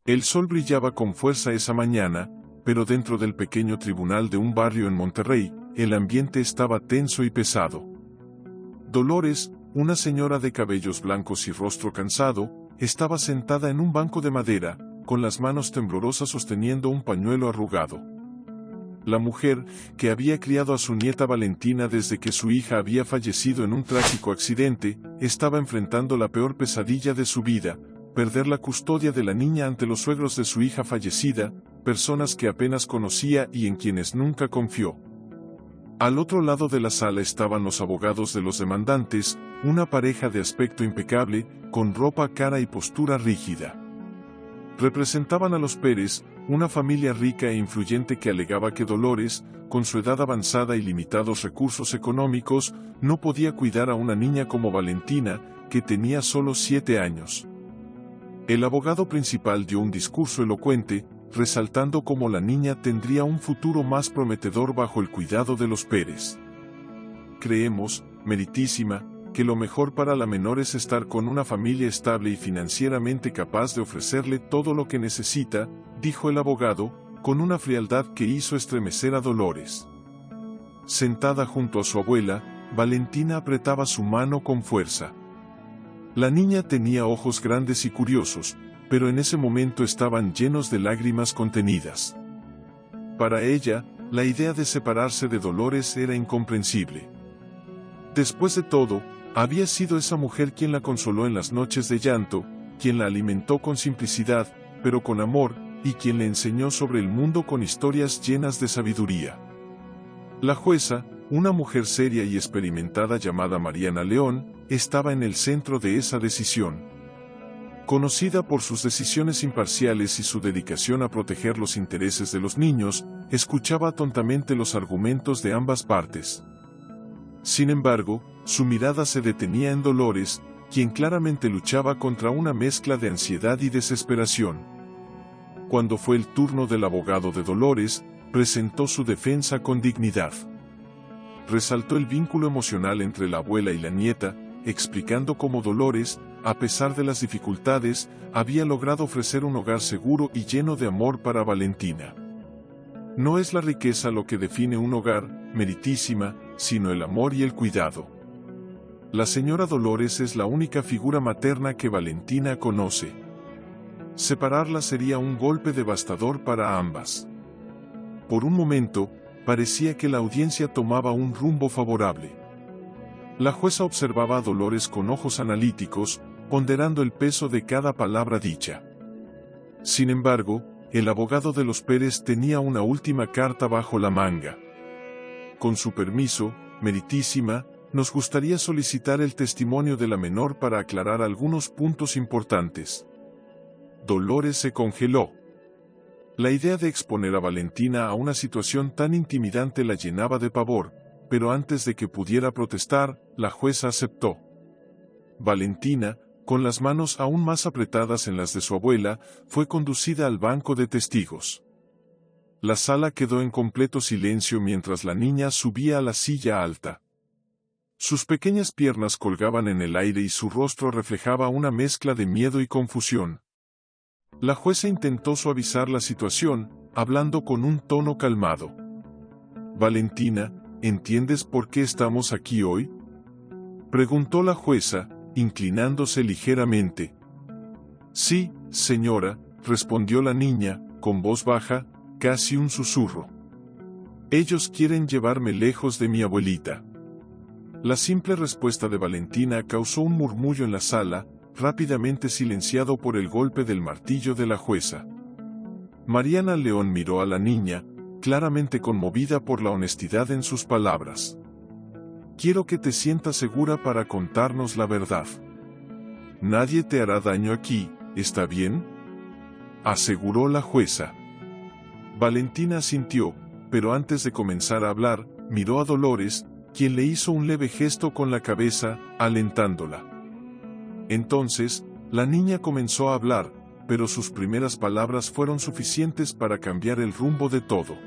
El sol brillaba con fuerza esa mañana, pero dentro del pequeño tribunal de un barrio en Monterrey, el ambiente estaba tenso y pesado. Dolores, una señora de cabellos blancos y rostro cansado, estaba sentada en un banco de madera, con las manos temblorosas sosteniendo un pañuelo arrugado. La mujer, que había criado a su nieta Valentina desde que su hija había fallecido en un trágico accidente, estaba enfrentando la peor pesadilla de su vida: perder la custodia de la niña ante los suegros de su hija fallecida, personas que apenas conocía y en quienes nunca confió. Al otro lado de la sala estaban los abogados de los demandantes, una pareja de aspecto impecable, con ropa cara y postura rígida. Representaban a los Pérez, una familia rica e influyente que alegaba que Dolores, con su edad avanzada y limitados recursos económicos, no podía cuidar a una niña como Valentina, que tenía solo 7 años. El abogado principal dio un discurso elocuente, resaltando cómo la niña tendría un futuro más prometedor bajo el cuidado de los Pérez. Creemos, meritísima, que lo mejor para la menor es estar con una familia estable y financieramente capaz de ofrecerle todo lo que necesita, dijo el abogado, con una frialdad que hizo estremecer a Dolores. Sentada junto a su abuela, Valentina apretaba su mano con fuerza. La niña tenía ojos grandes y curiosos, pero en ese momento estaban llenos de lágrimas contenidas. Para ella, la idea de separarse de Dolores era incomprensible. Después de todo, había sido esa mujer quien la consoló en las noches de llanto, quien la alimentó con simplicidad, pero con amor, y quien le enseñó sobre el mundo con historias llenas de sabiduría. La jueza, una mujer seria y experimentada llamada Mariana León, estaba en el centro de esa decisión. Conocida por sus decisiones imparciales y su dedicación a proteger los intereses de los niños, escuchaba atentamente los argumentos de ambas partes. Sin embargo, su mirada se detenía en Dolores, quien claramente luchaba contra una mezcla de ansiedad y desesperación. Cuando fue el turno del abogado de Dolores, presentó su defensa con dignidad. Resaltó el vínculo emocional entre la abuela y la nieta, explicando cómo Dolores, a pesar de las dificultades, había logrado ofrecer un hogar seguro y lleno de amor para Valentina. No es la riqueza lo que define un hogar, meritísima, sino el amor y el cuidado. La señora Dolores es la única figura materna que Valentina conoce. Separarla sería un golpe devastador para ambas. Por un momento, parecía que la audiencia tomaba un rumbo favorable. La jueza observaba a Dolores con ojos analíticos, ponderando el peso de cada palabra dicha. Sin embargo, el abogado de los Pérez tenía una última carta bajo la manga. Con su permiso, meritísima, nos gustaría solicitar el testimonio de la menor para aclarar algunos puntos importantes. Dolores se congeló. La idea de exponer a Valentina a una situación tan intimidante la llenaba de pavor, pero antes de que pudiera protestar, la jueza aceptó. Valentina, con las manos aún más apretadas en las de su abuela, fue conducida al banco de testigos. La sala quedó en completo silencio mientras la niña subía a la silla alta. Sus pequeñas piernas colgaban en el aire y su rostro reflejaba una mezcla de miedo y confusión. La jueza intentó suavizar la situación, hablando con un tono calmado. «Valentina, ¿entiendes por qué estamos aquí hoy?», preguntó la jueza, inclinándose ligeramente. «Sí, señora», respondió la niña, con voz baja, casi un susurro. «Ellos quieren llevarme lejos de mi abuelita». La simple respuesta de Valentina causó un murmullo en la sala, rápidamente silenciado por el golpe del martillo de la jueza. Mariana León miró a la niña, claramente conmovida por la honestidad en sus palabras. «Quiero que te sientas segura para contarnos la verdad. Nadie te hará daño aquí, ¿está bien?», aseguró la jueza. Valentina asintió, pero antes de comenzar a hablar, miró a Dolores, quien le hizo un leve gesto con la cabeza, alentándola. Entonces, la niña comenzó a hablar, pero sus primeras palabras fueron suficientes para cambiar el rumbo de todo.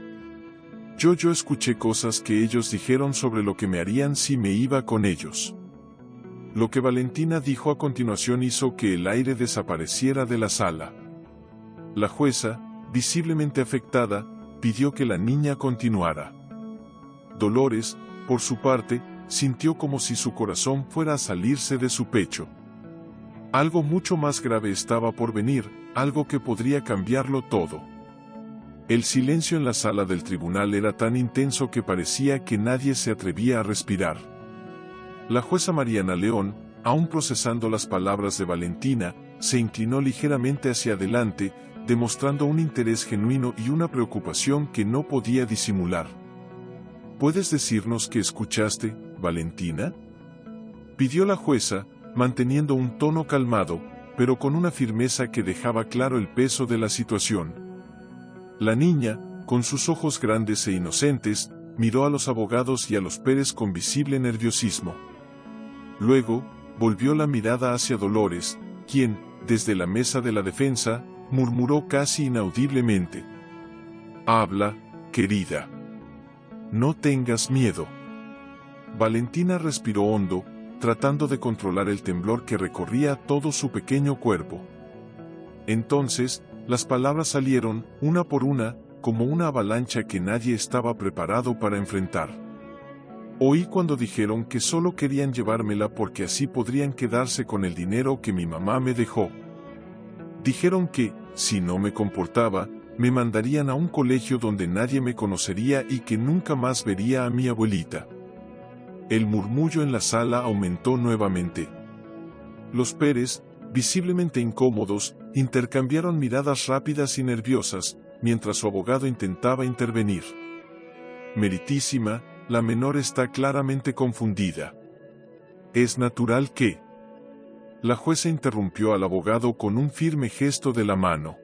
Yo escuché cosas que ellos dijeron sobre lo que me harían si me iba con ellos». Lo que Valentina dijo a continuación hizo que el aire desapareciera de la sala. La jueza, visiblemente afectada, pidió que la niña continuara. Dolores, por su parte, sintió como si su corazón fuera a salirse de su pecho. Algo mucho más grave estaba por venir, algo que podría cambiarlo todo. El silencio en la sala del tribunal era tan intenso que parecía que nadie se atrevía a respirar. La jueza Mariana León, aún procesando las palabras de Valentina, se inclinó ligeramente hacia adelante, demostrando un interés genuino y una preocupación que no podía disimular. ¿Puedes decirnos qué escuchaste, Valentina?, pidió la jueza, manteniendo un tono calmado, pero con una firmeza que dejaba claro el peso de la situación. La niña, con sus ojos grandes e inocentes, miró a los abogados y a los Pérez con visible nerviosismo. Luego, volvió la mirada hacia Dolores, quien, desde la mesa de la defensa, murmuró casi inaudiblemente: «Habla, querida. No tengas miedo». Valentina respiró hondo, tratando de controlar el temblor que recorría todo su pequeño cuerpo. Entonces, las palabras salieron, una por una, como una avalancha que nadie estaba preparado para enfrentar. Oí cuando dijeron que solo querían llevármela porque así podrían quedarse con el dinero que mi mamá me dejó. Dijeron que, si no me comportaba, me mandarían a un colegio donde nadie me conocería y que nunca más vería a mi abuelita. El murmullo en la sala aumentó nuevamente. Los Pérez, visiblemente incómodos, intercambiaron miradas rápidas y nerviosas, mientras su abogado intentaba intervenir. «Meritísima, la menor está claramente confundida. Es natural que...». La jueza interrumpió al abogado con un firme gesto de la mano.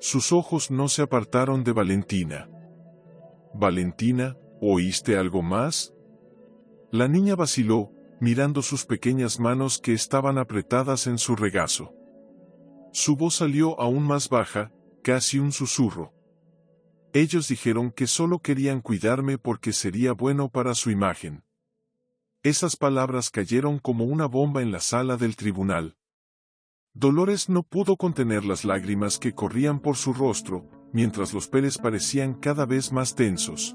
Sus ojos no se apartaron de Valentina. «Valentina, ¿oíste algo más?». La niña vaciló, mirando sus pequeñas manos que estaban apretadas en su regazo. Su voz salió aún más baja, casi un susurro. «Ellos dijeron que solo querían cuidarme porque sería bueno para su imagen». Esas palabras cayeron como una bomba en la sala del tribunal. Dolores no pudo contener las lágrimas que corrían por su rostro, mientras los Pérez parecían cada vez más tensos.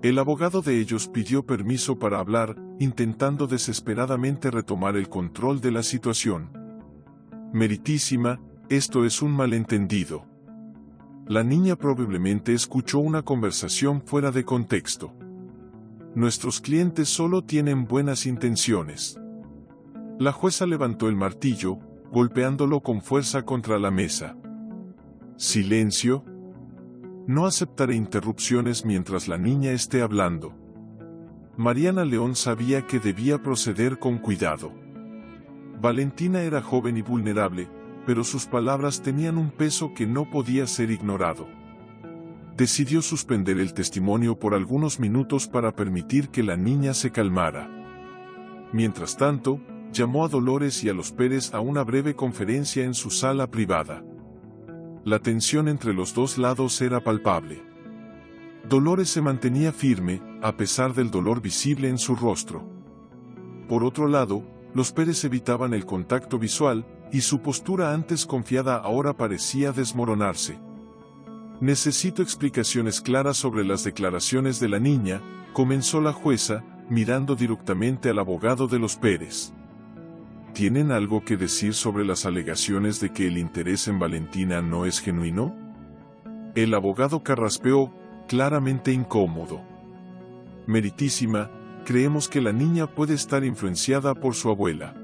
El abogado de ellos pidió permiso para hablar, intentando desesperadamente retomar el control de la situación. «Meritísima, esto es un malentendido. La niña probablemente escuchó una conversación fuera de contexto. Nuestros clientes solo tienen buenas intenciones». La jueza levantó el martillo, golpeándolo con fuerza contra la mesa. «Silencio. No aceptaré interrupciones mientras la niña esté hablando». Mariana León sabía que debía proceder con cuidado. Valentina era joven y vulnerable, pero sus palabras tenían un peso que no podía ser ignorado. Decidió suspender el testimonio por algunos minutos para permitir que la niña se calmara. Mientras tanto, llamó a Dolores y a los Pérez a una breve conferencia en su sala privada. La tensión entre los dos lados era palpable. Dolores se mantenía firme, a pesar del dolor visible en su rostro. Por otro lado, los Pérez evitaban el contacto visual, y su postura antes confiada ahora parecía desmoronarse. «Necesito explicaciones claras sobre las declaraciones de la niña», comenzó la jueza, mirando directamente al abogado de los Pérez. «¿Tienen algo que decir sobre las alegaciones de que el interés en Valentina no es genuino?». El abogado carraspeó, claramente incómodo. «Meritísima, creemos que la niña puede estar influenciada por su abuela.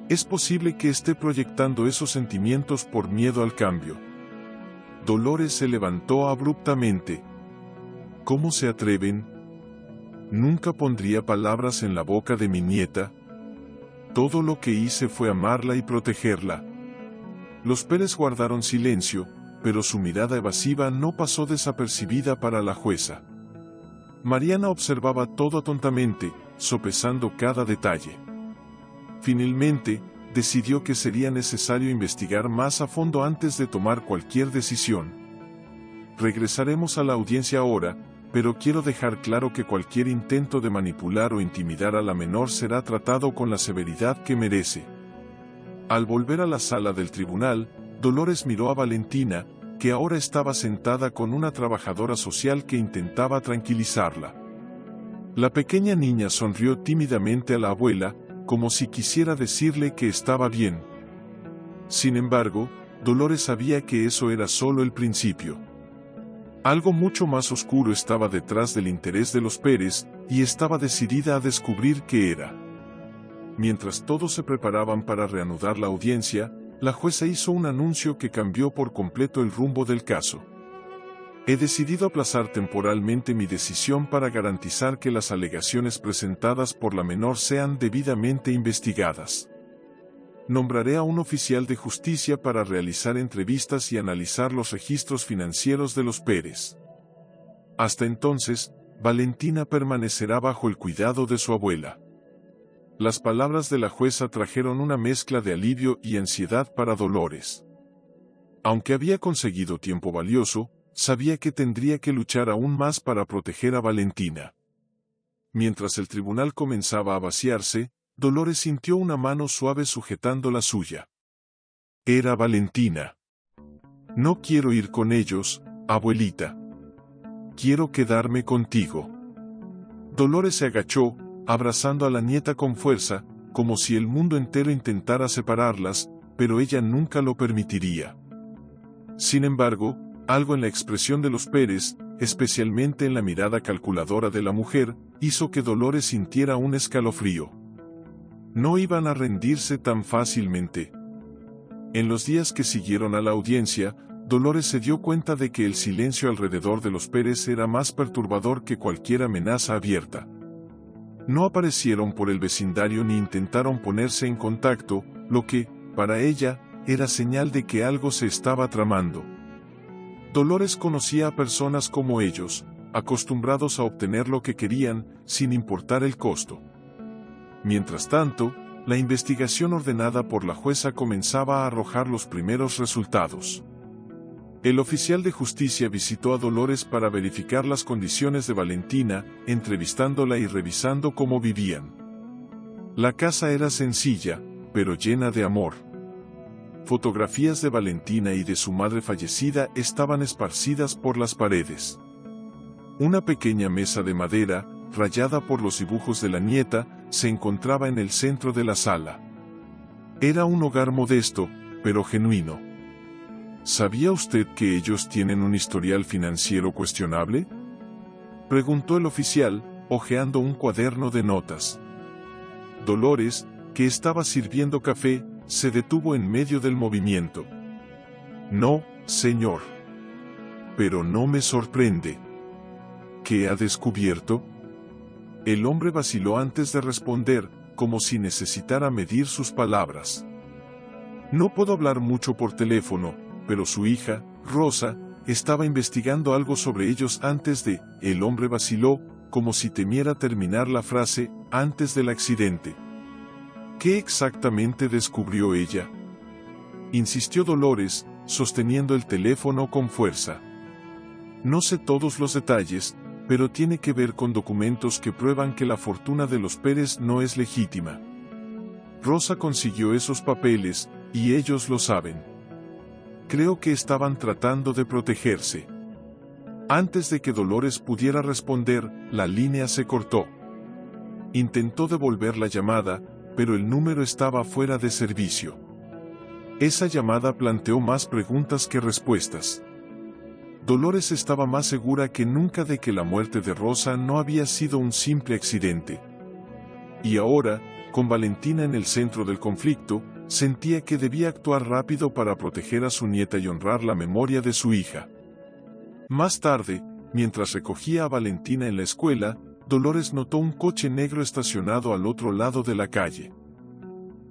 Es posible que esté proyectando esos sentimientos por miedo al cambio». Dolores se levantó abruptamente. «¿Cómo se atreven? Nunca pondría palabras en la boca de mi nieta. Todo lo que hice fue amarla y protegerla». Los Pérez guardaron silencio, pero su mirada evasiva no pasó desapercibida para la jueza. Mariana observaba todo atontamente, sopesando cada detalle. Finalmente, decidió que sería necesario investigar más a fondo antes de tomar cualquier decisión. «Regresaremos a la audiencia ahora, pero quiero dejar claro que cualquier intento de manipular o intimidar a la menor será tratado con la severidad que merece». Al volver a la sala del tribunal, Dolores miró a Valentina, que ahora estaba sentada con una trabajadora social que intentaba tranquilizarla. La pequeña niña sonrió tímidamente a la abuela, como si quisiera decirle que estaba bien. Sin embargo, Dolores sabía que eso era solo el principio. Algo mucho más oscuro estaba detrás del interés de los Pérez, y estaba decidida a descubrir qué era. Mientras todos se preparaban para reanudar la audiencia, la jueza hizo un anuncio que cambió por completo el rumbo del caso. He decidido aplazar temporalmente mi decisión para garantizar que las alegaciones presentadas por la menor sean debidamente investigadas. Nombraré a un oficial de justicia para realizar entrevistas y analizar los registros financieros de los Pérez. Hasta entonces, Valentina permanecerá bajo el cuidado de su abuela. Las palabras de la jueza trajeron una mezcla de alivio y ansiedad para Dolores. Aunque había conseguido tiempo valioso, sabía que tendría que luchar aún más para proteger a Valentina. Mientras el tribunal comenzaba a vaciarse, Dolores sintió una mano suave sujetando la suya. Era Valentina. No quiero ir con ellos, abuelita. Quiero quedarme contigo. Dolores se agachó, abrazando a la nieta con fuerza, como si el mundo entero intentara separarlas, pero ella nunca lo permitiría. Sin embargo, algo en la expresión de los Pérez, especialmente en la mirada calculadora de la mujer, hizo que Dolores sintiera un escalofrío. No iban a rendirse tan fácilmente. En los días que siguieron a la audiencia, Dolores se dio cuenta de que el silencio alrededor de los Pérez era más perturbador que cualquier amenaza abierta. No aparecieron por el vecindario ni intentaron ponerse en contacto, lo que, para ella, era señal de que algo se estaba tramando. Dolores conocía a personas como ellos, acostumbrados a obtener lo que querían, sin importar el costo. Mientras tanto, la investigación ordenada por la jueza comenzaba a arrojar los primeros resultados. El oficial de justicia visitó a Dolores para verificar las condiciones de Valentina, entrevistándola y revisando cómo vivían. La casa era sencilla, pero llena de amor. Fotografías de Valentina y de su madre fallecida estaban esparcidas por las paredes. Una pequeña mesa de madera, rayada por los dibujos de la nieta, se encontraba en el centro de la sala. Era un hogar modesto, pero genuino. ¿Sabía usted que ellos tienen un historial financiero cuestionable?, preguntó el oficial, hojeando un cuaderno de notas. Dolores, que estaba sirviendo café, se detuvo en medio del movimiento. No, señor. Pero no me sorprende. ¿Qué ha descubierto? El hombre vaciló antes de responder, como si necesitara medir sus palabras. No puedo hablar mucho por teléfono, pero su hija, Rosa, estaba investigando algo sobre ellos antes de... El hombre vaciló, como si temiera terminar la frase, antes del accidente. ¿Qué exactamente descubrió ella?, insistió Dolores, sosteniendo el teléfono con fuerza. No sé todos los detalles, pero tiene que ver con documentos que prueban que la fortuna de los Pérez no es legítima. Rosa consiguió esos papeles, y ellos lo saben. Creo que estaban tratando de protegerse. Antes de que Dolores pudiera responder, la línea se cortó. Intentó devolver la llamada, pero el número estaba fuera de servicio. Esa llamada planteó más preguntas que respuestas. Dolores estaba más segura que nunca de que la muerte de Rosa no había sido un simple accidente. Y ahora, con Valentina en el centro del conflicto, sentía que debía actuar rápido para proteger a su nieta y honrar la memoria de su hija. Más tarde, mientras recogía a Valentina en la escuela, Dolores notó un coche negro estacionado al otro lado de la calle.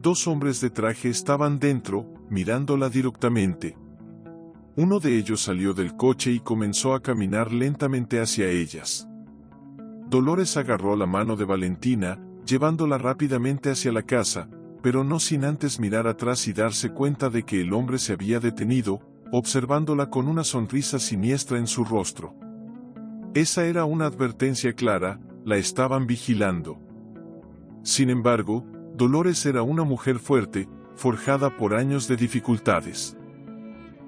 Dos hombres de traje estaban dentro, mirándola directamente. Uno de ellos salió del coche y comenzó a caminar lentamente hacia ellas. Dolores agarró la mano de Valentina, llevándola rápidamente hacia la casa, pero no sin antes mirar atrás y darse cuenta de que el hombre se había detenido, observándola con una sonrisa siniestra en su rostro. Esa era una advertencia clara, la estaban vigilando. Sin embargo, Dolores era una mujer fuerte, forjada por años de dificultades.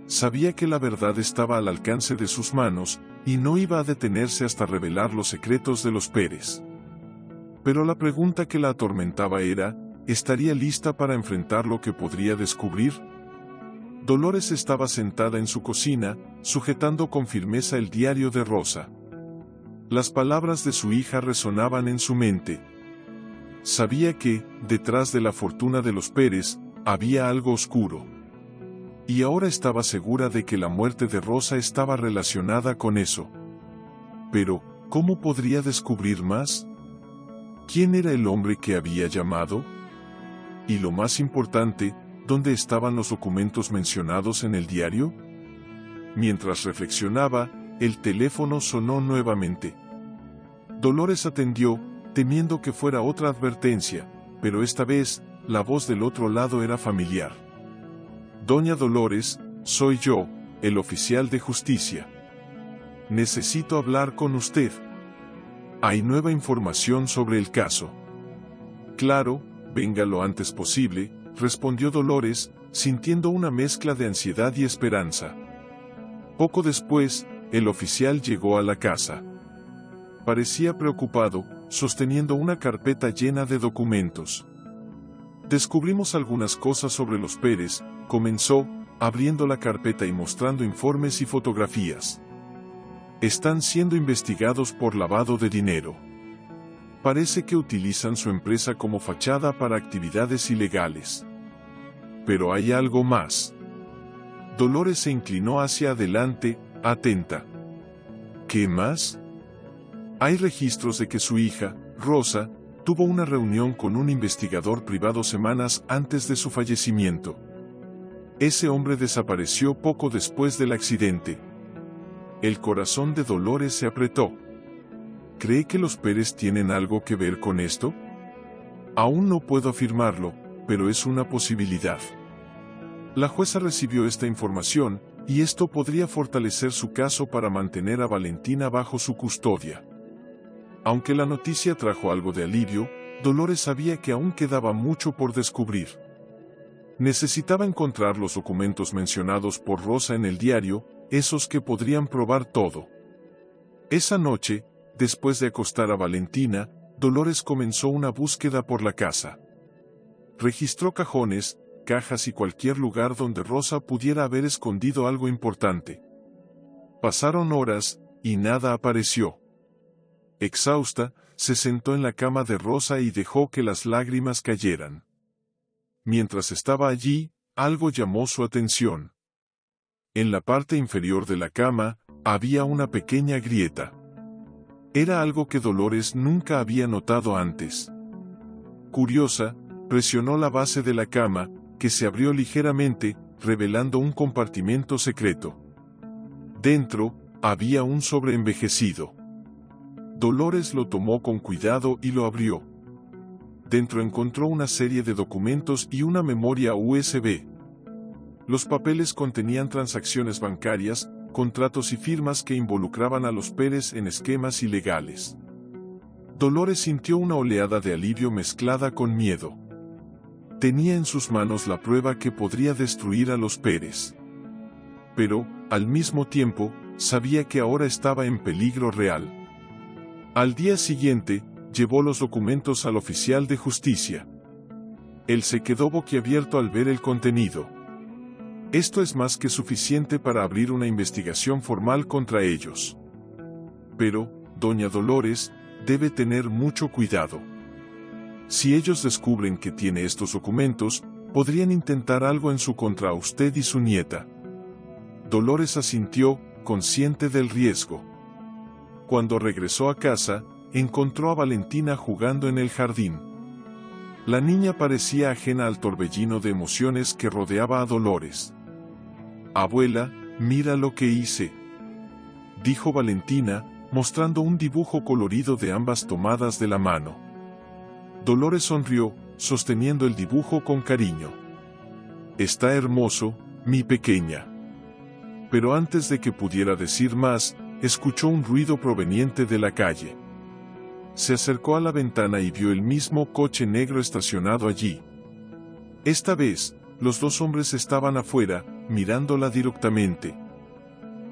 sabía que la verdad estaba al alcance de sus manos, y no iba a detenerse hasta revelar los secretos de los Pérez. Pero la pregunta que la atormentaba era, ¿estaría lista para enfrentar lo que podría descubrir? Dolores estaba sentada en su cocina, sujetando con firmeza el diario de Rosa. Las palabras de su hija resonaban en su mente. Sabía que, detrás de la fortuna de los Pérez, había algo oscuro. Y ahora estaba segura de que la muerte de Rosa estaba relacionada con eso. Pero, ¿cómo podría descubrir más? ¿Quién era el hombre que había llamado? Y lo más importante, ¿dónde estaban los documentos mencionados en el diario? Mientras reflexionaba, el teléfono sonó nuevamente. Dolores atendió, temiendo que fuera otra advertencia, pero esta vez, la voz del otro lado era familiar. Doña Dolores, soy yo, el oficial de justicia. Necesito hablar con usted. Hay nueva información sobre el caso. Claro, venga lo antes posible, respondió Dolores, sintiendo una mezcla de ansiedad y esperanza. Poco después, el oficial llegó a la casa. Parecía preocupado, sosteniendo una carpeta llena de documentos. Descubrimos algunas cosas sobre los Pérez, comenzó, abriendo la carpeta y mostrando informes y fotografías. Están siendo investigados por lavado de dinero. Parece que utilizan su empresa como fachada para actividades ilegales. Pero hay algo más. Dolores se inclinó hacia adelante, atenta. ¿Qué más? Hay registros de que su hija, Rosa, tuvo una reunión con un investigador privado semanas antes de su fallecimiento. Ese hombre desapareció poco después del accidente. El corazón de Dolores se apretó. ¿Cree que los Pérez tienen algo que ver con esto? Aún no puedo afirmarlo, pero es una posibilidad. La jueza recibió esta información, y esto podría fortalecer su caso para mantener a Valentina bajo su custodia. Aunque la noticia trajo algo de alivio, Dolores sabía que aún quedaba mucho por descubrir. Necesitaba encontrar los documentos mencionados por Rosa en el diario, esos que podrían probar todo. Esa noche, después de acostar a Valentina, Dolores comenzó una búsqueda por la casa. Registró cajones, cajas y cualquier lugar donde Rosa pudiera haber escondido algo importante. Pasaron horas, y nada apareció. Exhausta, se sentó en la cama de Rosa y dejó que las lágrimas cayeran. Mientras estaba allí, algo llamó su atención. En la parte inferior de la cama, había una pequeña grieta. Era algo que Dolores nunca había notado antes. Curiosa, presionó la base de la cama, que se abrió ligeramente, revelando un compartimento secreto. Dentro, había un sobreenvejecido. Dolores lo tomó con cuidado y lo abrió. Dentro encontró una serie de documentos y una memoria USB. Los papeles contenían transacciones bancarias, contratos y firmas que involucraban a los Pérez en esquemas ilegales. Dolores sintió una oleada de alivio mezclada con miedo. Tenía en sus manos la prueba que podría destruir a los Pérez. Pero, al mismo tiempo, sabía que ahora estaba en peligro real. Al día siguiente, llevó los documentos al oficial de justicia. Él se quedó boquiabierto al ver el contenido. Esto es más que suficiente para abrir una investigación formal contra ellos. Pero, doña Dolores, debe tener mucho cuidado. Si ellos descubren que tiene estos documentos, podrían intentar algo en su contra a usted y su nieta. Dolores asintió, consciente del riesgo. Cuando regresó a casa, encontró a Valentina jugando en el jardín. La niña parecía ajena al torbellino de emociones que rodeaba a Dolores. «Abuela, mira lo que hice», dijo Valentina, mostrando un dibujo colorido de ambas tomadas de la mano. Dolores sonrió, sosteniendo el dibujo con cariño. «Está hermoso, mi pequeña». Pero antes de que pudiera decir más, escuchó un ruido proveniente de la calle. Se acercó a la ventana y vio el mismo coche negro estacionado allí. Esta vez, los dos hombres estaban afuera, mirándola directamente.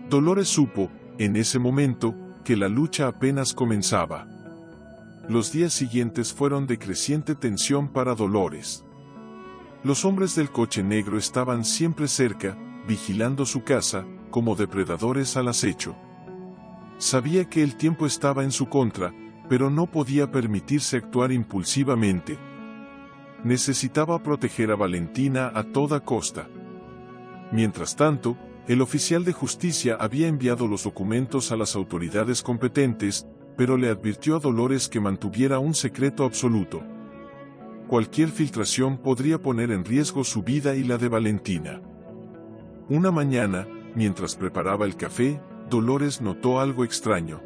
Dolores supo, en ese momento, que la lucha apenas comenzaba. Los días siguientes fueron de creciente tensión para Dolores. Los hombres del coche negro estaban siempre cerca, vigilando su casa, como depredadores al acecho. Sabía que el tiempo estaba en su contra, pero no podía permitirse actuar impulsivamente. Necesitaba proteger a Valentina a toda costa. Mientras tanto, el oficial de justicia había enviado los documentos a las autoridades competentes, pero le advirtió a Dolores que mantuviera un secreto absoluto. Cualquier filtración podría poner en riesgo su vida y la de Valentina. Una mañana, mientras preparaba el café, Dolores notó algo extraño.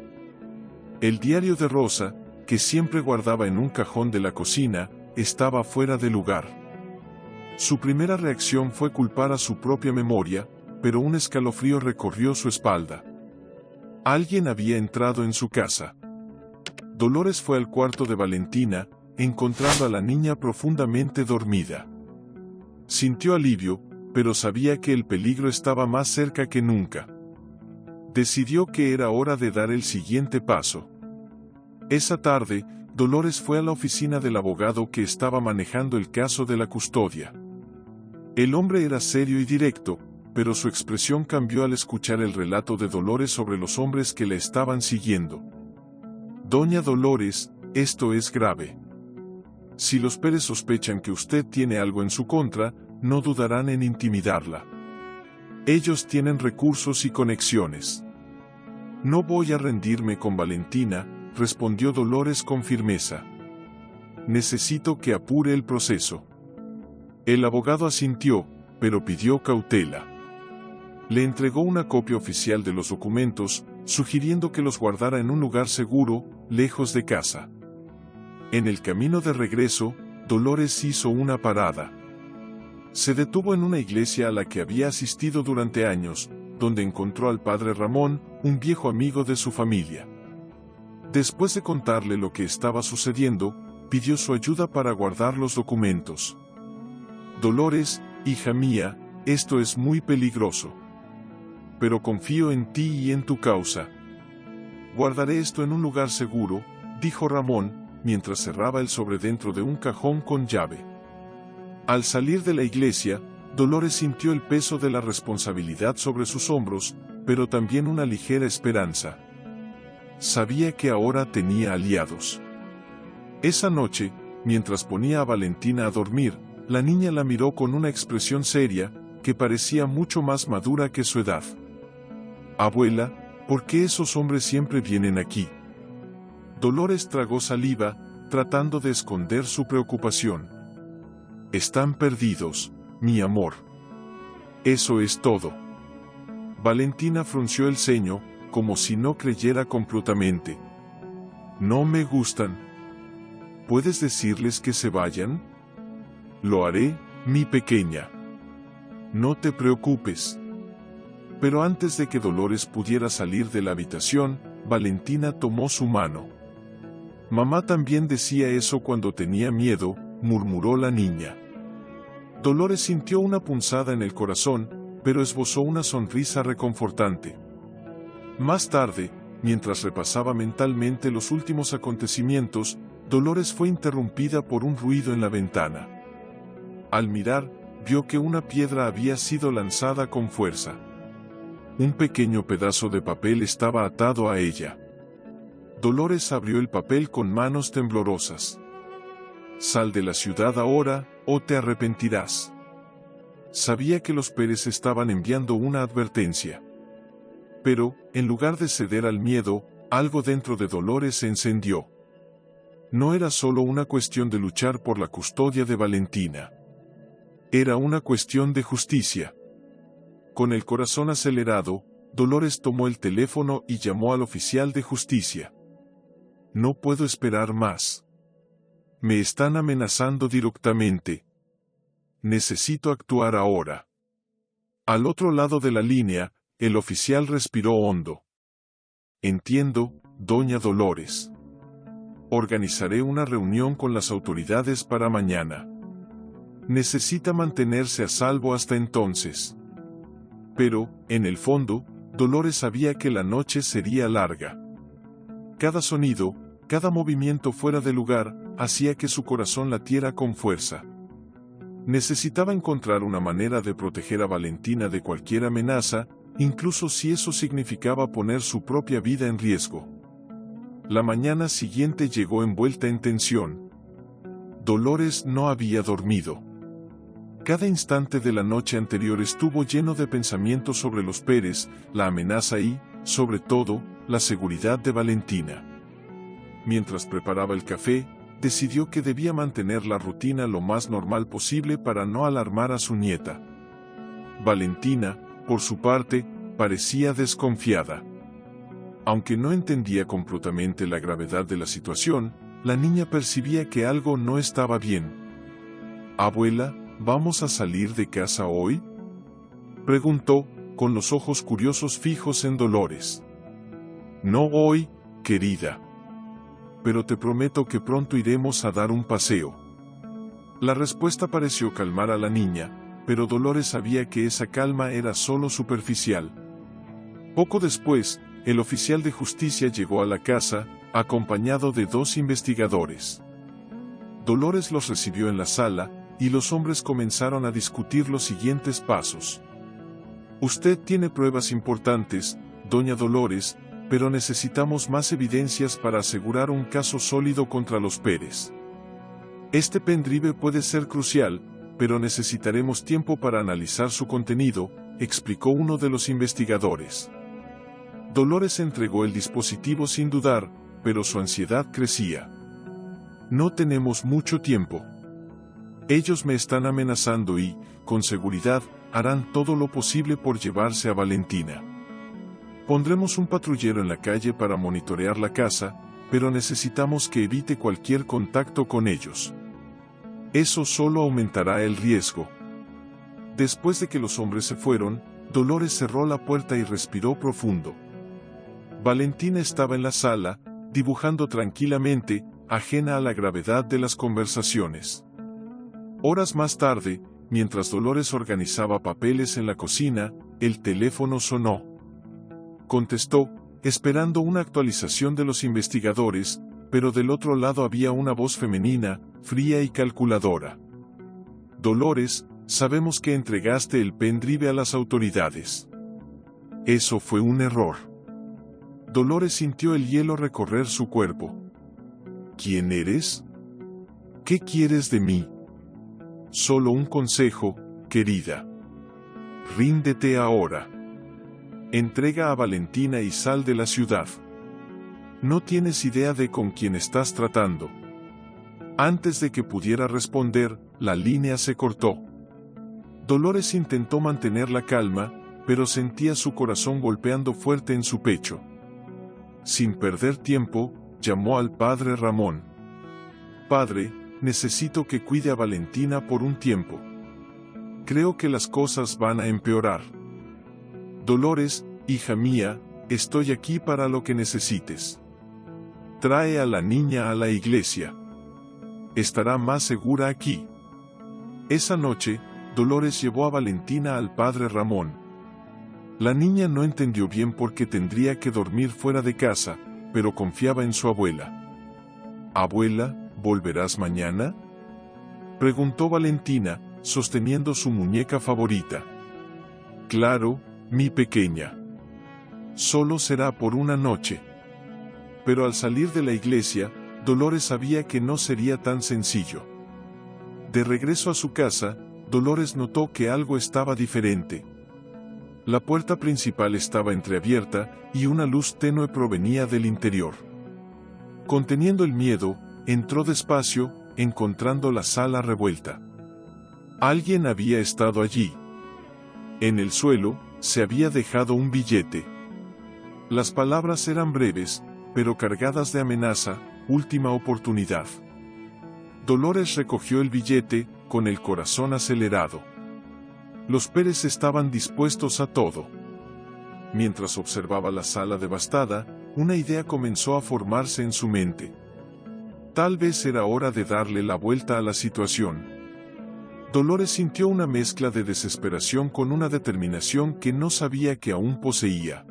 El diario de Rosa, que siempre guardaba en un cajón de la cocina, estaba fuera de lugar. Su primera reacción fue culpar a su propia memoria, pero un escalofrío recorrió su espalda. Alguien había entrado en su casa. Dolores fue al cuarto de Valentina, encontrando a la niña profundamente dormida. Sintió alivio, pero sabía que el peligro estaba más cerca que nunca. Decidió que era hora de dar el siguiente paso. Esa tarde, Dolores fue a la oficina del abogado que estaba manejando el caso de la custodia. El hombre era serio y directo, pero su expresión cambió al escuchar el relato de Dolores sobre los hombres que la estaban siguiendo. Doña Dolores, esto es grave. Si los Pérez sospechan que usted tiene algo en su contra, no dudarán en intimidarla. Ellos tienen recursos y conexiones. No voy a rendirme con Valentina, respondió Dolores con firmeza. Necesito que apure el proceso. El abogado asintió, pero pidió cautela. Le entregó una copia oficial de los documentos, sugiriendo que los guardara en un lugar seguro, lejos de casa. En el camino de regreso, Dolores hizo una parada. Se detuvo en una iglesia a la que había asistido durante años, donde encontró al padre Ramón, un viejo amigo de su familia. Después de contarle lo que estaba sucediendo, pidió su ayuda para guardar los documentos. Dolores, hija mía, esto es muy peligroso. Pero confío en ti y en tu causa. Guardaré esto en un lugar seguro, dijo Ramón, mientras cerraba el sobre dentro de un cajón con llave. Al salir de la iglesia, Dolores sintió el peso de la responsabilidad sobre sus hombros, pero también una ligera esperanza. Sabía que ahora tenía aliados. Esa noche, mientras ponía a Valentina a dormir, la niña la miró con una expresión seria, que parecía mucho más madura que su edad. Abuela, ¿por qué esos hombres siempre vienen aquí? Dolores tragó saliva, tratando de esconder su preocupación. Están perdidos, mi amor. Eso es todo. Valentina frunció el ceño, como si no creyera completamente. No me gustan. ¿Puedes decirles que se vayan? Lo haré, mi pequeña. No te preocupes. Pero antes de que Dolores pudiera salir de la habitación, Valentina tomó su mano. Mamá también decía eso cuando tenía miedo, murmuró la niña. Dolores sintió una punzada en el corazón, pero esbozó una sonrisa reconfortante. Más tarde, mientras repasaba mentalmente los últimos acontecimientos, Dolores fue interrumpida por un ruido en la ventana. Al mirar, vio que una piedra había sido lanzada con fuerza. Un pequeño pedazo de papel estaba atado a ella. Dolores abrió el papel con manos temblorosas. Sal de la ciudad ahora, o te arrepentirás. Sabía que los Pérez estaban enviando una advertencia. Pero, en lugar de ceder al miedo, algo dentro de Dolores se encendió. No era solo una cuestión de luchar por la custodia de Valentina. Era una cuestión de justicia. Con el corazón acelerado, Dolores tomó el teléfono y llamó al oficial de justicia. No puedo esperar más. Me están amenazando directamente. Necesito actuar ahora. Al otro lado de la línea, el oficial respiró hondo. Entiendo, doña Dolores. Organizaré una reunión con las autoridades para mañana. Necesita mantenerse a salvo hasta entonces. Pero, en el fondo, Dolores sabía que la noche sería larga. Cada sonido, cada movimiento fuera de lugar, hacía que su corazón latiera con fuerza. Necesitaba encontrar una manera de proteger a Valentina de cualquier amenaza, incluso si eso significaba poner su propia vida en riesgo. La mañana siguiente llegó envuelta en tensión. Dolores no había dormido. Cada instante de la noche anterior estuvo lleno de pensamientos sobre los Pérez, la amenaza y, sobre todo, la seguridad de Valentina. Mientras preparaba el café, decidió que debía mantener la rutina lo más normal posible para no alarmar a su nieta. Valentina, por su parte, parecía desconfiada. Aunque no entendía completamente la gravedad de la situación, la niña percibía que algo no estaba bien. «Abuela, ¿vamos a salir de casa hoy?», preguntó, con los ojos curiosos fijos en Dolores. «No hoy, querida. Pero te prometo que pronto iremos a dar un paseo». La respuesta pareció calmar a la niña, pero Dolores sabía que esa calma era solo superficial. Poco después, el oficial de justicia llegó a la casa, acompañado de 2 investigadores. Dolores los recibió en la sala, y los hombres comenzaron a discutir los siguientes pasos. «Usted tiene pruebas importantes, doña Dolores, pero necesitamos más evidencias para asegurar un caso sólido contra los Pérez. Este pendrive puede ser crucial, pero necesitaremos tiempo para analizar su contenido», explicó uno de los investigadores. Dolores entregó el dispositivo sin dudar, pero su ansiedad crecía. «No tenemos mucho tiempo. Ellos me están amenazando y, con seguridad, harán todo lo posible por llevarse a Valentina. Pondremos un patrullero en la calle para monitorear la casa, pero necesitamos que evite cualquier contacto con ellos. Eso solo aumentará el riesgo». Después de que los hombres se fueron, Dolores cerró la puerta y respiró profundo. Valentina estaba en la sala, dibujando tranquilamente, ajena a la gravedad de las conversaciones. Horas más tarde, mientras Dolores organizaba papeles en la cocina, el teléfono sonó. Contestó, esperando una actualización de los investigadores, pero del otro lado había una voz femenina, fría y calculadora. «Dolores, sabemos que entregaste el pendrive a las autoridades. Eso fue un error». Dolores sintió el hielo recorrer su cuerpo. «¿Quién eres? ¿Qué quieres de mí?». «Solo un consejo, querida. Ríndete ahora. Entrega a Valentina y sal de la ciudad. No tienes idea de con quién estás tratando». Antes de que pudiera responder, la línea se cortó. Dolores intentó mantener la calma, pero sentía su corazón golpeando fuerte en su pecho. Sin perder tiempo, llamó al padre Ramón. «Padre, necesito que cuide a Valentina por un tiempo. Creo que las cosas van a empeorar». «Dolores, hija mía, estoy aquí para lo que necesites. Trae a la niña a la iglesia. Estará más segura aquí». Esa noche, Dolores llevó a Valentina al padre Ramón. La niña no entendió bien por qué tendría que dormir fuera de casa, pero confiaba en su abuela. «Abuela, ¿volverás mañana?», preguntó Valentina, sosteniendo su muñeca favorita. «Claro, mi pequeña. Solo será por una noche». Pero al salir de la iglesia, Dolores sabía que no sería tan sencillo. De regreso a su casa, Dolores notó que algo estaba diferente. La puerta principal estaba entreabierta, y una luz tenue provenía del interior. Conteniendo el miedo, entró despacio, encontrando la sala revuelta. Alguien había estado allí. En el suelo, se había dejado un billete. Las palabras eran breves, pero cargadas de amenaza: «última oportunidad». Dolores recogió el billete, con el corazón acelerado. Los Pérez estaban dispuestos a todo. Mientras observaba la sala devastada, una idea comenzó a formarse en su mente. Tal vez era hora de darle la vuelta a la situación. Dolores sintió una mezcla de desesperación con una determinación que no sabía que aún poseía.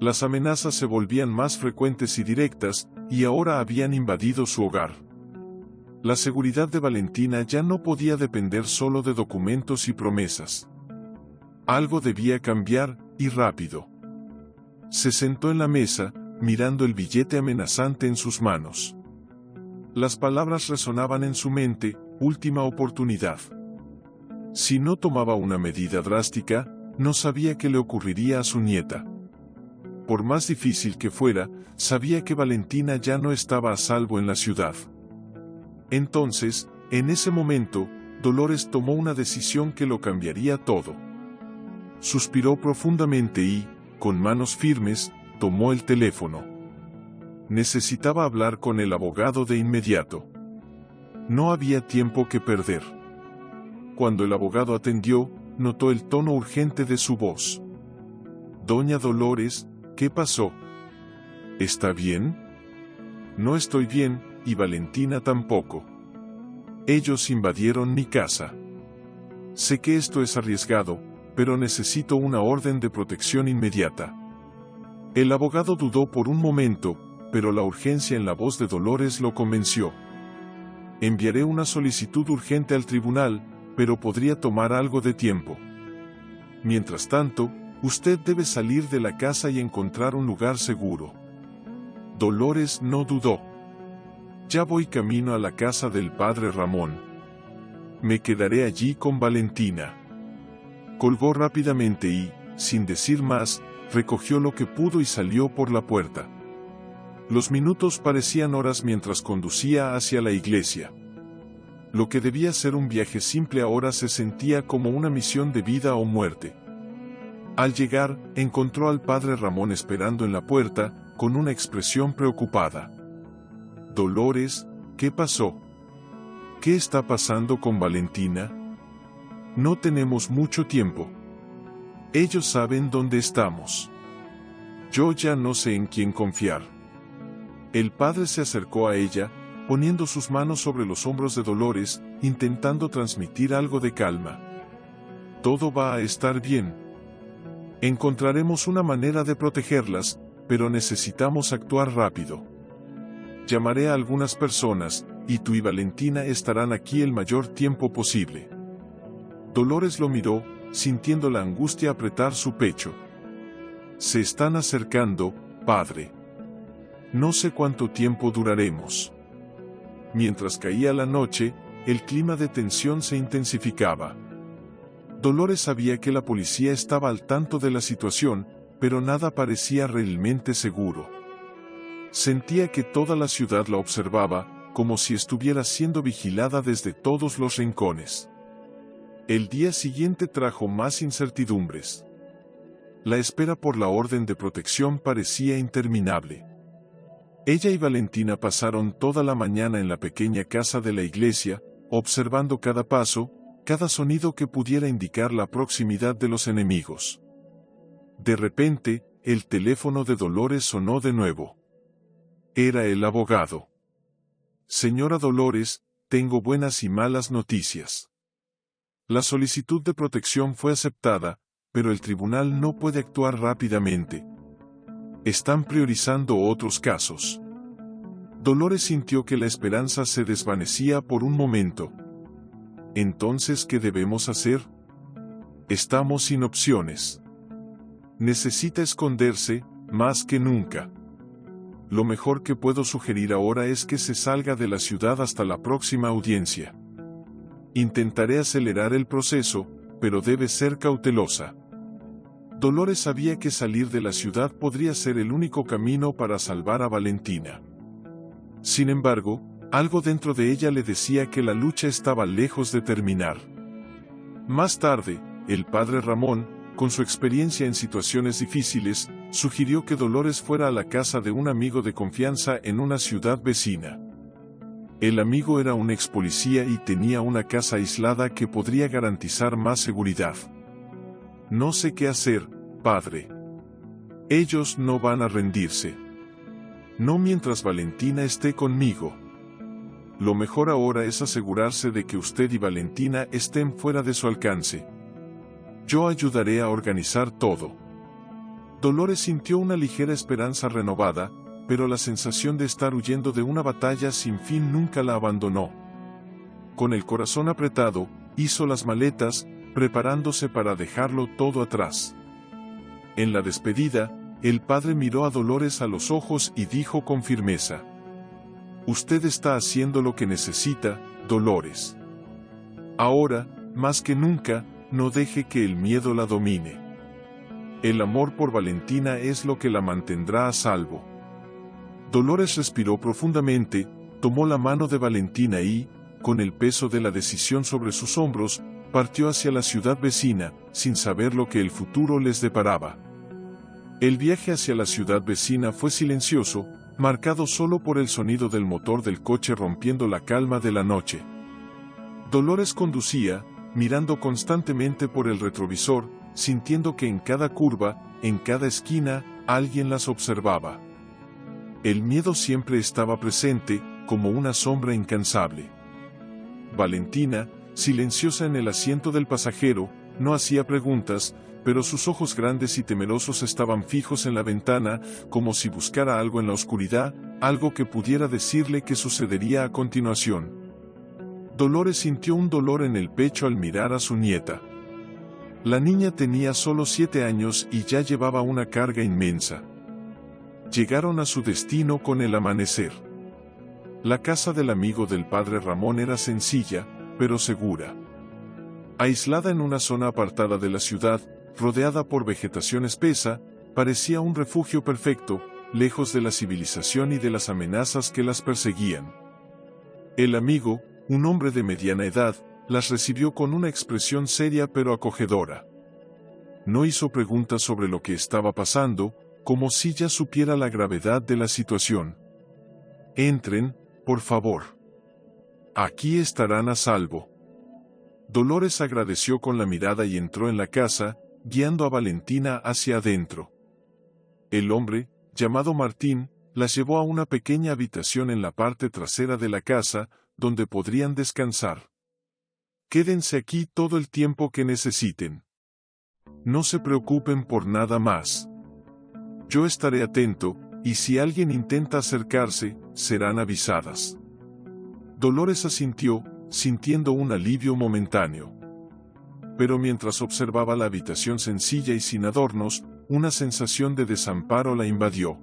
Las amenazas se volvían más frecuentes y directas, y ahora habían invadido su hogar. La seguridad de Valentina ya no podía depender solo de documentos y promesas. Algo debía cambiar, y rápido. Se sentó en la mesa, mirando el billete amenazante en sus manos. Las palabras resonaban en su mente: última oportunidad. Si no tomaba una medida drástica, no sabía qué le ocurriría a su nieta. Por más difícil que fuera, sabía que Valentina ya no estaba a salvo en la ciudad. Entonces, en ese momento, Dolores tomó una decisión que lo cambiaría todo. Suspiró profundamente y, con manos firmes, tomó el teléfono. Necesitaba hablar con el abogado de inmediato. No había tiempo que perder. Cuando el abogado atendió, notó el tono urgente de su voz. «Doña Dolores, ¿qué pasó? ¿Está bien?» «No estoy bien, y Valentina tampoco. Ellos invadieron mi casa. Sé que esto es arriesgado, pero necesito una orden de protección inmediata». El abogado dudó por un momento, pero la urgencia en la voz de Dolores lo convenció. «Enviaré una solicitud urgente al tribunal, pero podría tomar algo de tiempo. Mientras tanto, usted debe salir de la casa y encontrar un lugar seguro». Dolores no dudó. «Ya voy camino a la casa del padre Ramón. Me quedaré allí con Valentina». Colgó rápidamente y, sin decir más, recogió lo que pudo y salió por la puerta. Los minutos parecían horas mientras conducía hacia la iglesia. Lo que debía ser un viaje simple ahora se sentía como una misión de vida o muerte. Al llegar, encontró al padre Ramón esperando en la puerta, con una expresión preocupada. «Dolores, ¿qué pasó? ¿Qué está pasando con Valentina? No tenemos mucho tiempo. Ellos saben dónde estamos. Yo ya no sé en quién confiar». El padre se acercó a ella, poniendo sus manos sobre los hombros de Dolores, intentando transmitir algo de calma. «Todo va a estar bien. Encontraremos una manera de protegerlas, pero necesitamos actuar rápido. Llamaré a algunas personas, y tú y Valentina estarán aquí el mayor tiempo posible». Dolores lo miró, sintiendo la angustia apretar su pecho. «Se están acercando, padre. No sé cuánto tiempo duraremos». Mientras caía la noche, el clima de tensión se intensificaba. Dolores sabía que la policía estaba al tanto de la situación, pero nada parecía realmente seguro. Sentía que toda la ciudad la observaba, como si estuviera siendo vigilada desde todos los rincones. El día siguiente trajo más incertidumbres. La espera por la orden de protección parecía interminable. Ella y Valentina pasaron toda la mañana en la pequeña casa de la iglesia, observando cada paso, cada sonido que pudiera indicar la proximidad de los enemigos. De repente, el teléfono de Dolores sonó de nuevo. Era el abogado. «Señora Dolores, tengo buenas y malas noticias. La solicitud de protección fue aceptada, pero el tribunal no puede actuar rápidamente. Están priorizando otros casos». Dolores sintió que la esperanza se desvanecía por un momento. «¿Entonces qué debemos hacer? Estamos sin opciones. Necesita esconderse, más que nunca. Lo mejor que puedo sugerir ahora es que se salga de la ciudad hasta la próxima audiencia. Intentaré acelerar el proceso, pero debe ser cautelosa». Dolores sabía que salir de la ciudad podría ser el único camino para salvar a Valentina. Sin embargo, algo dentro de ella le decía que la lucha estaba lejos de terminar. Más tarde, el padre Ramón, con su experiencia en situaciones difíciles, sugirió que Dolores fuera a la casa de un amigo de confianza en una ciudad vecina. El amigo era un ex policía y tenía una casa aislada que podría garantizar más seguridad. «No sé qué hacer, padre. Ellos no van a rendirse. No mientras Valentina esté conmigo». Lo mejor ahora es asegurarse de que usted y Valentina estén fuera de su alcance. Yo ayudaré a organizar todo. Dolores sintió una ligera esperanza renovada, pero la sensación de estar huyendo de una batalla sin fin nunca la abandonó. Con el corazón apretado, hizo las maletas, preparándose para dejarlo todo atrás. En la despedida, el padre miró a Dolores a los ojos y dijo con firmeza: «Usted está haciendo lo que necesita, Dolores. Ahora, más que nunca, no deje que el miedo la domine. El amor por Valentina es lo que la mantendrá a salvo». Dolores respiró profundamente, tomó la mano de Valentina y, con el peso de la decisión sobre sus hombros, partió hacia la ciudad vecina, sin saber lo que el futuro les deparaba. El viaje hacia la ciudad vecina fue silencioso, marcado solo por el sonido del motor del coche rompiendo la calma de la noche. Dolores conducía, mirando constantemente por el retrovisor, sintiendo que en cada curva, en cada esquina, alguien las observaba. El miedo siempre estaba presente, como una sombra incansable. Valentina, silenciosa en el asiento del pasajero, no hacía preguntas, pero sus ojos grandes y temerosos estaban fijos en la ventana, como si buscara algo en la oscuridad, algo que pudiera decirle qué sucedería a continuación. Dolores sintió un dolor en el pecho al mirar a su nieta. La niña tenía solo 7 años y ya llevaba una carga inmensa. Llegaron a su destino con el amanecer. La casa del amigo del padre Ramón era sencilla, pero segura. Aislada en una zona apartada de la ciudad, rodeada por vegetación espesa, parecía un refugio perfecto, lejos de la civilización y de las amenazas que las perseguían. El amigo, un hombre de mediana edad, las recibió con una expresión seria pero acogedora. No hizo preguntas sobre lo que estaba pasando, como si ya supiera la gravedad de la situación. «Entren, por favor. Aquí estarán a salvo». Dolores agradeció con la mirada y entró en la casa, guiando a Valentina hacia adentro. El hombre, llamado Martín, las llevó a una pequeña habitación en la parte trasera de la casa, donde podrían descansar. «Quédense aquí todo el tiempo que necesiten. No se preocupen por nada más. Yo estaré atento, y si alguien intenta acercarse, serán avisadas». Dolores asintió, sintiendo un alivio momentáneo. Pero mientras observaba la habitación sencilla y sin adornos, una sensación de desamparo la invadió.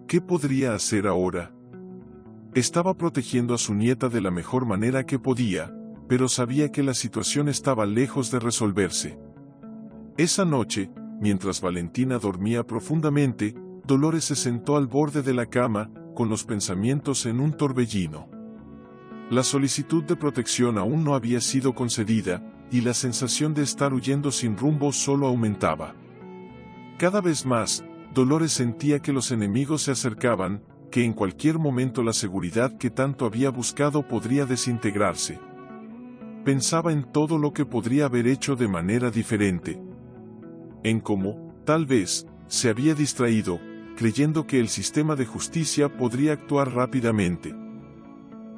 ¿Qué podría hacer ahora? Estaba protegiendo a su nieta de la mejor manera que podía, pero sabía que la situación estaba lejos de resolverse. Esa noche, mientras Valentina dormía profundamente, Dolores se sentó al borde de la cama, con los pensamientos en un torbellino. La solicitud de protección aún no había sido concedida, y la sensación de estar huyendo sin rumbo solo aumentaba. Cada vez más, Dolores sentía que los enemigos se acercaban, que en cualquier momento la seguridad que tanto había buscado podría desintegrarse. Pensaba en todo lo que podría haber hecho de manera diferente. En cómo, tal vez, se había distraído, creyendo que el sistema de justicia podría actuar rápidamente.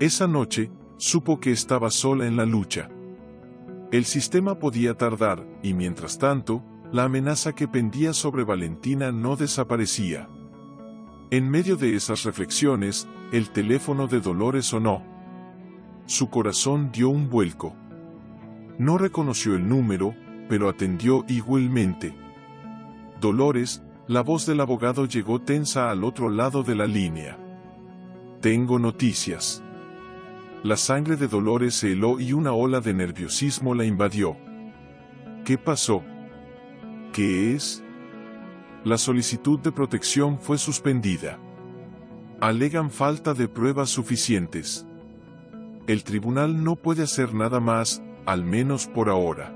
Esa noche, supo que estaba sola en la lucha. El sistema podía tardar, y mientras tanto, la amenaza que pendía sobre Valentina no desaparecía. En medio de esas reflexiones, el teléfono de Dolores sonó. Su corazón dio un vuelco. No reconoció el número, pero atendió igualmente. Dolores, la voz del abogado llegó tensa al otro lado de la línea. «Tengo noticias». La sangre de Dolores se heló y una ola de nerviosismo la invadió. ¿Qué pasó? ¿Qué es? La solicitud de protección fue suspendida. Alegan falta de pruebas suficientes. El tribunal no puede hacer nada más, al menos por ahora.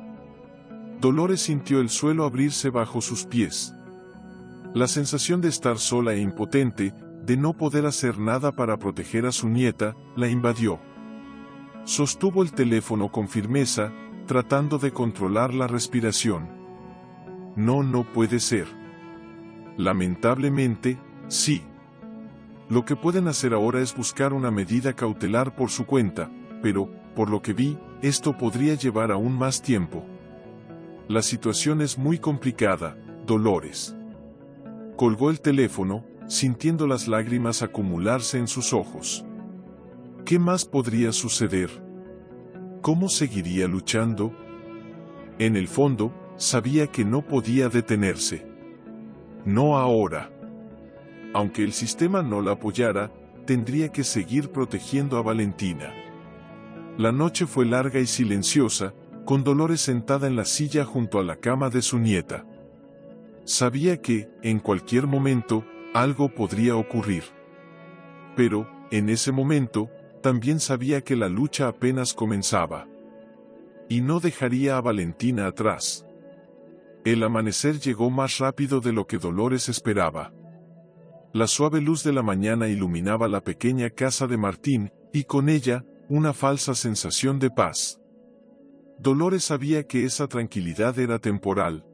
Dolores sintió el suelo abrirse bajo sus pies. La sensación de estar sola e impotente, de no poder hacer nada para proteger a su nieta, la invadió. Sostuvo el teléfono con firmeza, tratando de controlar la respiración. No puede ser. Lamentablemente, sí. Lo que pueden hacer ahora es buscar una medida cautelar por su cuenta, pero, por lo que vi, esto podría llevar aún más tiempo. La situación es muy complicada, Dolores. Colgó el teléfono, sintiendo las lágrimas acumularse en sus ojos. ¿Qué más podría suceder? ¿Cómo seguiría luchando? En el fondo, sabía que no podía detenerse. No ahora. Aunque el sistema no la apoyara, tendría que seguir protegiendo a Valentina. La noche fue larga y silenciosa, con Dolores sentada en la silla junto a la cama de su nieta. Sabía que, en cualquier momento, algo podría ocurrir. Pero, en ese momento, también sabía que la lucha apenas comenzaba. Y no dejaría a Valentina atrás. El amanecer llegó más rápido de lo que Dolores esperaba. La suave luz de la mañana iluminaba la pequeña casa de Martín, y con ella, una falsa sensación de paz. Dolores sabía que esa tranquilidad era temporal.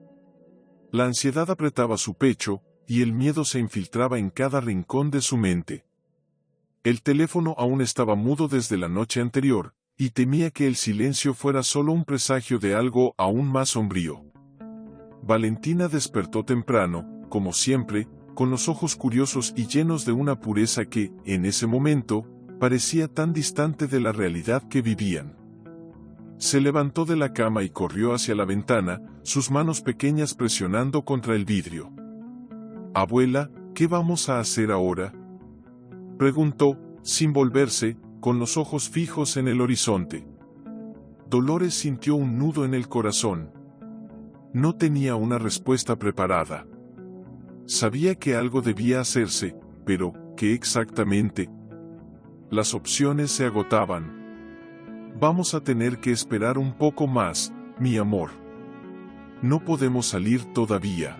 La ansiedad apretaba su pecho, y el miedo se infiltraba en cada rincón de su mente. El teléfono aún estaba mudo desde la noche anterior, y temía que el silencio fuera solo un presagio de algo aún más sombrío. Valentina despertó temprano, como siempre, con los ojos curiosos y llenos de una pureza que, en ese momento, parecía tan distante de la realidad que vivían. Se levantó de la cama y corrió hacia la ventana, sus manos pequeñas presionando contra el vidrio. «Abuela, ¿qué vamos a hacer ahora?», preguntó, sin volverse, con los ojos fijos en el horizonte. Dolores sintió un nudo en el corazón. No tenía una respuesta preparada. Sabía que algo debía hacerse, pero, ¿qué exactamente? Las opciones se agotaban. «Vamos a tener que esperar un poco más, mi amor. No podemos salir todavía».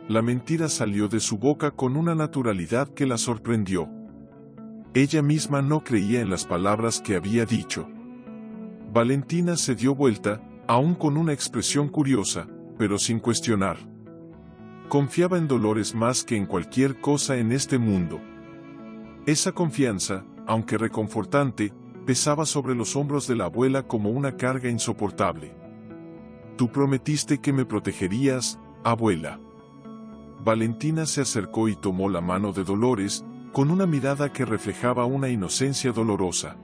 La mentira salió de su boca con una naturalidad que la sorprendió. Ella misma no creía en las palabras que había dicho. Valentina se dio vuelta, aún con una expresión curiosa, pero sin cuestionar. Confiaba en Dolores más que en cualquier cosa en este mundo. Esa confianza, aunque reconfortante, pesaba sobre los hombros de la abuela como una carga insoportable. «Tú prometiste que me protegerías, abuela». Valentina se acercó y tomó la mano de Dolores, con una mirada que reflejaba una inocencia dolorosa.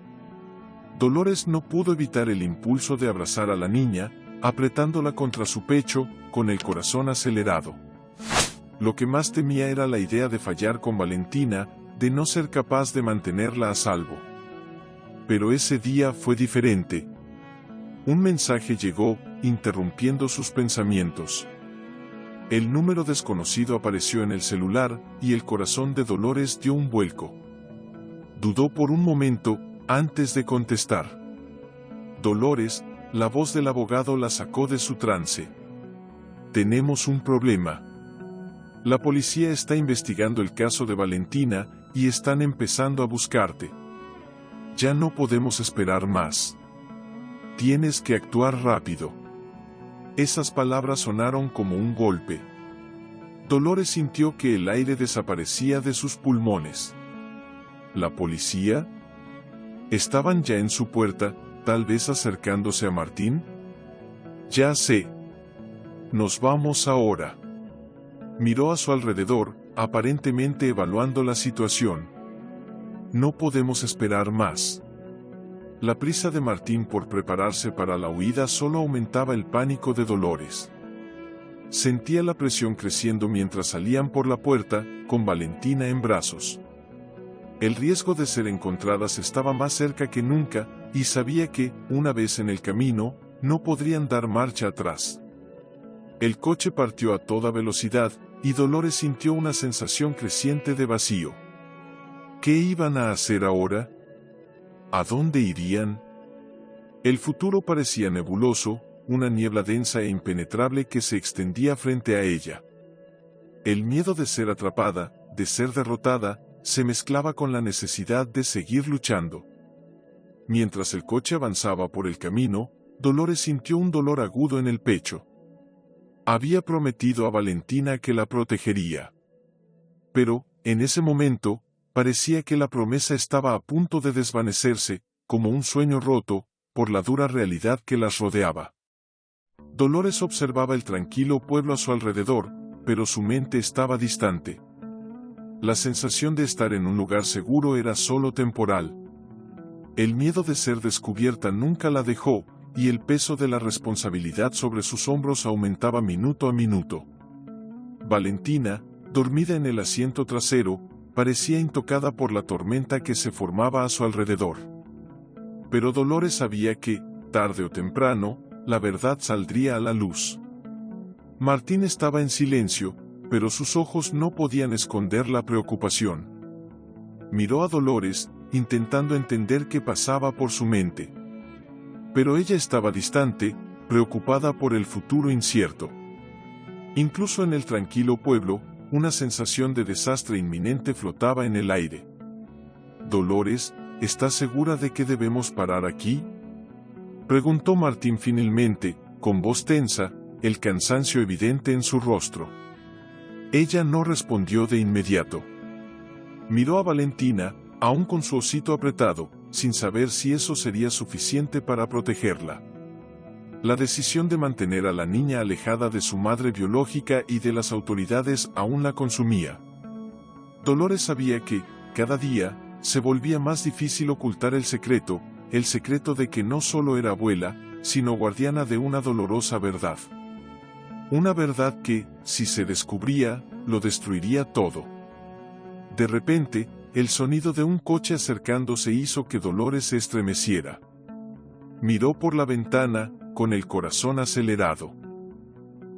Dolores no pudo evitar el impulso de abrazar a la niña, apretándola contra su pecho, con el corazón acelerado. Lo que más temía era la idea de fallar con Valentina, de no ser capaz de mantenerla a salvo. Pero ese día fue diferente. Un mensaje llegó, interrumpiendo sus pensamientos. El número desconocido apareció en el celular, y el corazón de Dolores dio un vuelco. Dudó por un momento, antes de contestar. Dolores, la voz del abogado la sacó de su trance. «Tenemos un problema. La policía está investigando el caso de Valentina, y están empezando a buscarte. Ya no podemos esperar más. Tienes que actuar rápido». Esas palabras sonaron como un golpe. Dolores sintió que el aire desaparecía de sus pulmones. ¿La policía? ¿Estaban ya en su puerta, tal vez acercándose a Martín? «Ya sé. Nos vamos ahora». Miró a su alrededor, aparentemente evaluando la situación. «No podemos esperar más». La prisa de Martín por prepararse para la huida solo aumentaba el pánico de Dolores. Sentía la presión creciendo mientras salían por la puerta, con Valentina en brazos. El riesgo de ser encontradas estaba más cerca que nunca, y sabía que, una vez en el camino, no podrían dar marcha atrás. El coche partió a toda velocidad, y Dolores sintió una sensación creciente de vacío. ¿Qué iban a hacer ahora? ¿A dónde irían? El futuro parecía nebuloso, una niebla densa e impenetrable que se extendía frente a ella. El miedo de ser atrapada, de ser derrotada, se mezclaba con la necesidad de seguir luchando. Mientras el coche avanzaba por el camino, Dolores sintió un dolor agudo en el pecho. Había prometido a Valentina que la protegería. Pero, en ese momento, parecía que la promesa estaba a punto de desvanecerse, como un sueño roto, por la dura realidad que las rodeaba. Dolores observaba el tranquilo pueblo a su alrededor, pero su mente estaba distante. La sensación de estar en un lugar seguro era solo temporal. El miedo de ser descubierta nunca la dejó, y el peso de la responsabilidad sobre sus hombros aumentaba minuto a minuto. Valentina, dormida en el asiento trasero, parecía intocada por la tormenta que se formaba a su alrededor. Pero Dolores sabía que, tarde o temprano, la verdad saldría a la luz. Martín estaba en silencio, pero sus ojos no podían esconder la preocupación. Miró a Dolores, intentando entender qué pasaba por su mente. Pero ella estaba distante, preocupada por el futuro incierto. Incluso en el tranquilo pueblo, una sensación de desastre inminente flotaba en el aire. «Dolores, ¿estás segura de que debemos parar aquí?», preguntó Martín finalmente, con voz tensa, el cansancio evidente en su rostro. Ella no respondió de inmediato. Miró a Valentina, aún con su hocito apretado, sin saber si eso sería suficiente para protegerla. La decisión de mantener a la niña alejada de su madre biológica y de las autoridades aún la consumía. Dolores sabía que, cada día, se volvía más difícil ocultar el secreto de que no solo era abuela, sino guardiana de una dolorosa verdad. Una verdad que, si se descubría, lo destruiría todo. De repente, el sonido de un coche acercándose hizo que Dolores se estremeciera. Miró por la ventana, con el corazón acelerado.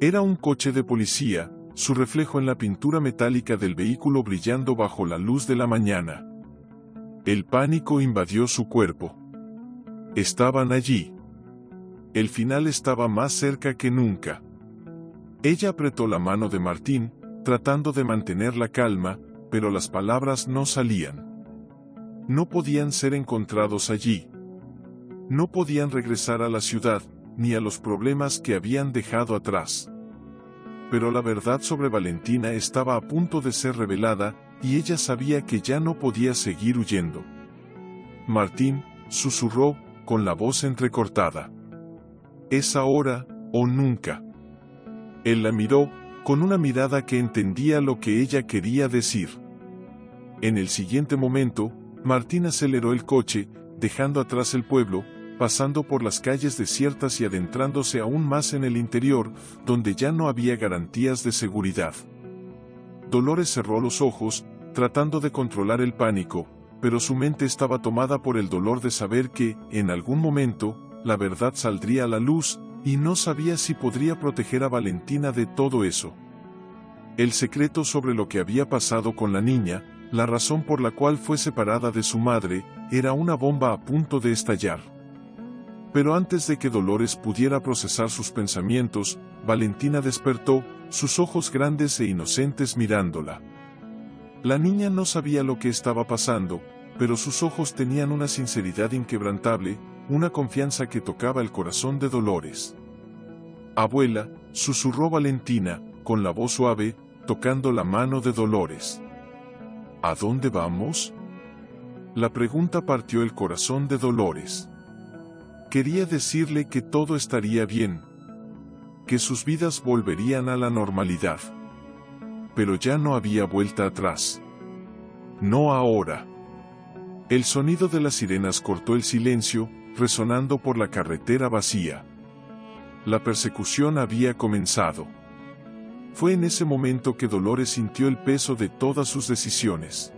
Era un coche de policía, su reflejo en la pintura metálica del vehículo brillando bajo la luz de la mañana. El pánico invadió su cuerpo. Estaban allí. El final estaba más cerca que nunca. Ella apretó la mano de Martín, tratando de mantener la calma, pero las palabras no salían. No podían ser encontrados allí. No podían regresar a la ciudad, ni a los problemas que habían dejado atrás. Pero la verdad sobre Valentina estaba a punto de ser revelada, y ella sabía que ya no podía seguir huyendo. Martín, susurró, con la voz entrecortada. «Es ahora, o nunca». Él la miró, con una mirada que entendía lo que ella quería decir. En el siguiente momento, Martín aceleró el coche, dejando atrás el pueblo, pasando por las calles desiertas y adentrándose aún más en el interior, donde ya no había garantías de seguridad. Dolores cerró los ojos, tratando de controlar el pánico, pero su mente estaba tomada por el dolor de saber que, en algún momento, la verdad saldría a la luz, y no sabía si podría proteger a Valentina de todo eso. El secreto sobre lo que había pasado con la niña, la razón por la cual fue separada de su madre, era una bomba a punto de estallar. Pero antes de que Dolores pudiera procesar sus pensamientos, Valentina despertó, sus ojos grandes e inocentes mirándola. La niña no sabía lo que estaba pasando, pero sus ojos tenían una sinceridad inquebrantable, una confianza que tocaba el corazón de Dolores. «Abuela», susurró Valentina, con la voz suave, tocando la mano de Dolores. «¿A dónde vamos?». La pregunta partió el corazón de Dolores. Quería decirle que todo estaría bien, que sus vidas volverían a la normalidad. Pero ya no había vuelta atrás. No ahora. El sonido de las sirenas cortó el silencio, resonando por la carretera vacía. La persecución había comenzado. Fue en ese momento que Dolores sintió el peso de todas sus decisiones.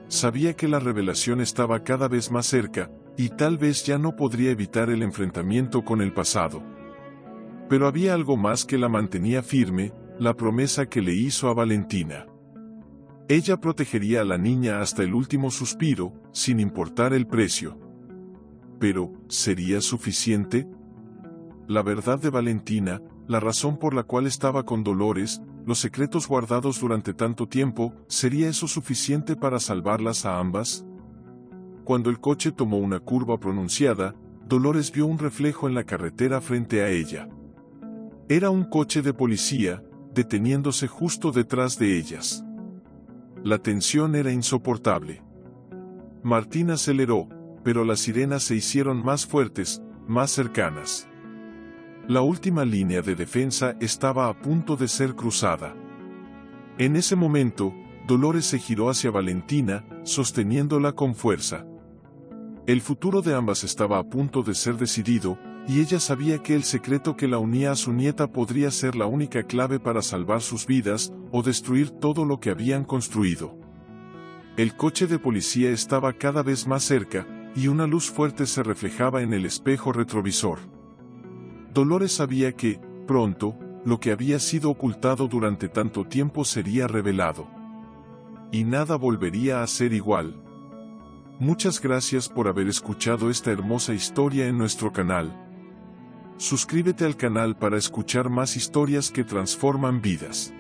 Sabía que la revelación estaba cada vez más cerca, y tal vez ya no podría evitar el enfrentamiento con el pasado. Pero había algo más que la mantenía firme, la promesa que le hizo a Valentina. Ella protegería a la niña hasta el último suspiro, sin importar el precio. Pero, ¿sería suficiente? La verdad de Valentina, la razón por la cual estaba con Dolores, los secretos guardados durante tanto tiempo, ¿sería eso suficiente para salvarlas a ambas? Cuando el coche tomó una curva pronunciada, Dolores vio un reflejo en la carretera frente a ella. Era un coche de policía, deteniéndose justo detrás de ellas. La tensión era insoportable. Martín aceleró, pero las sirenas se hicieron más fuertes, más cercanas. La última línea de defensa estaba a punto de ser cruzada. En ese momento, Dolores se giró hacia Valentina, sosteniéndola con fuerza. El futuro de ambas estaba a punto de ser decidido, y ella sabía que el secreto que la unía a su nieta podría ser la única clave para salvar sus vidas, o destruir todo lo que habían construido. El coche de policía estaba cada vez más cerca, y una luz fuerte se reflejaba en el espejo retrovisor. Dolores sabía que, pronto, lo que había sido ocultado durante tanto tiempo sería revelado. Y nada volvería a ser igual. Muchas gracias por haber escuchado esta hermosa historia en nuestro canal. Suscríbete al canal para escuchar más historias que transforman vidas.